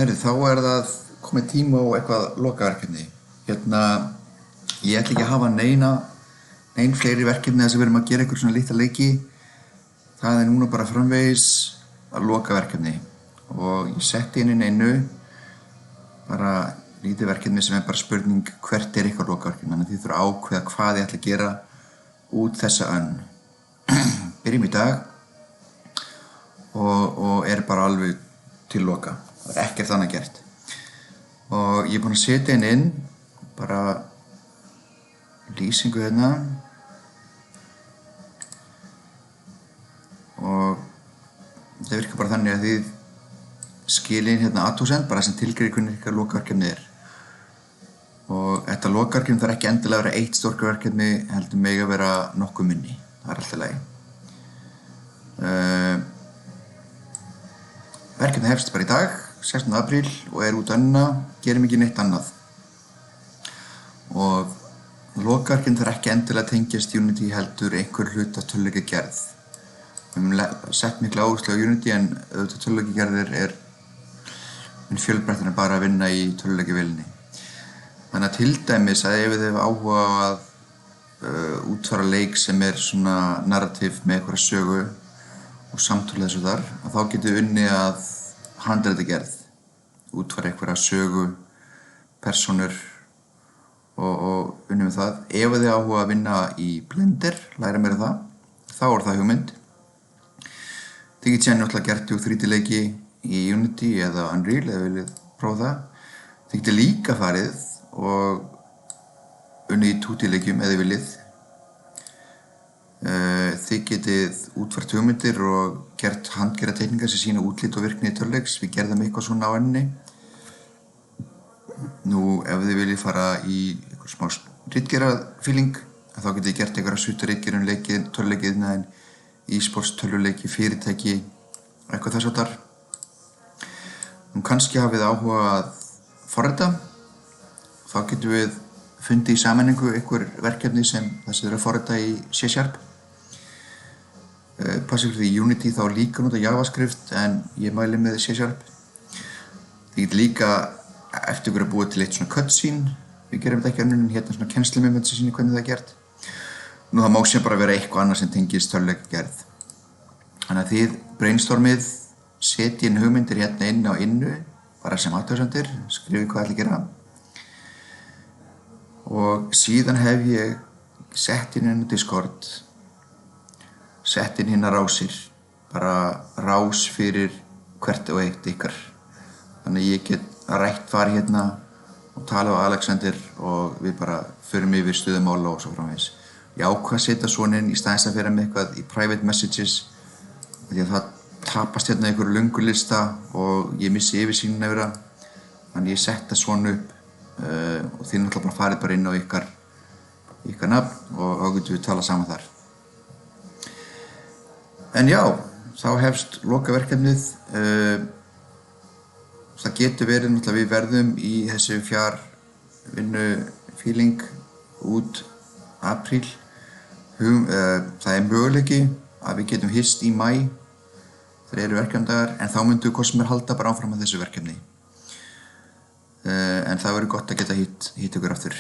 Þá það komið tíma á eitthvað lokaverkefni. Ég ætla ekki að hafa nein fleiri verkefni þess að við erum að gera einhver svona litla leiki. Það núna bara framvegis að lokaverkefni. Og ég setti inn einu, bara lítið verkefni sem bara spurning hvert ykkar lokaverkefni. Þannig að þið þurfa að ákveða hvað ég ætla að gera út þessa önn. Byrjum í dag og bara alveg til loka. Það ekkert annað gert. Og ég búinn að setja inn bara lýsingu hérna. Og það virkar bara þannig að þið skilið inn hérna athugasemd, bara sem tilgreifir hvernig ykkar lokaverkefni Og þetta lokaverkefni þarf ekki endilega að vera eitt stórverkefni, heldur mega að vera nokkuð minni. Það alltaf í lagi. Verkefni hefst bara í dag, 16. apríl og út önnina, gerum ekki neitt annað. Og lokaverkefni þarf ekki endilega að tengjast Unity heldur einhver hluta tölvuleikjagerð. Við höfum sett mikla áherslu á Unity en auðvitað tölvuleikjagerðir mun fjölbreyttari en bara að vinna í tölvuleikjavélinni. Þannig að til dæmis að ef þið hefur áhuga að útfara leik sem svona narratív með einhverja sögu og samtölu þessu þar, að þá getum við unnið að handritagerð, útfara einhverja sögu, persónur og unnið með það. Ef þið áhuga að vinna í Blender, læra meira það, þá það hugmynd. Þið getið síðan náttúrulega gert 3D leiki í Unity eða Unreal ef þið viljið prófa það. Þið getið líka farið og unnið í 2D leikjum ef þið viljið. Þið getið útfært hugmyndir og gert handgerða teikningar sem sýna útlit og virkni í tölvuleiks. Við gerðum eitthvað svona á enni. Nú, ef þið viljið fara í eitthvað smá ritgerðarfíling, þá getið þið gert einhverja ritgerðum leikið, tölvuleikið, e-sports tölvuleiki, fyrirtæki, eitthvað þess háttar. Nú, kannski hafið áhuga að forrita. Þá getum við fundið í sameiningu einhver verkefni sem þessi að forrita í C#. Passið fyrir í Unity þá líka nota JavaScript en ég mæli með C#. Þið getið líka eftir ykkur að búa til eitt svona cutscene. Við gerum þetta ekki önnur en hérna svona kennslumynd sem sýnir hvernig það gert. Nú það má sem bara vera eitthvað annað sem tengist tölvuleikjagerð. Þannig að þið brainstormið, setjið inn hugmyndir hérna inn á innu, bara sem athugasemdir, skrifið hvað ætlið að gera. Og síðan hef ég sett inn á Discord, sett inn hérna rásir, bara rás fyrir hvert og eitt ykkar. Þannig að ég get rætt farið hérna og tala á Alexander og við bara förum yfir stöðumála og svo framvegis. Ég ákvað að setja svona inn í staðins að vera með eitthvað í private messages því að það tapast hérna einhverju löngu lista og ég missi yfirsýnina yfir það. Þannig ég setta svona upp og þið náttúrulega bara farið bara inn á ykkar nafn og þá getum við talað saman þar. En já, þá hefst lokaverkefnið. Það getur verið náttúrulega við verðum í þessu fjarvinnufíling út apríl. Það möguleiki að við getum hist í maí þegar eru verkefndagar en þá myndum við hvort sem halda bara áfram að þessu verkefni. En það verður gott að geta hitt ykkur aftur.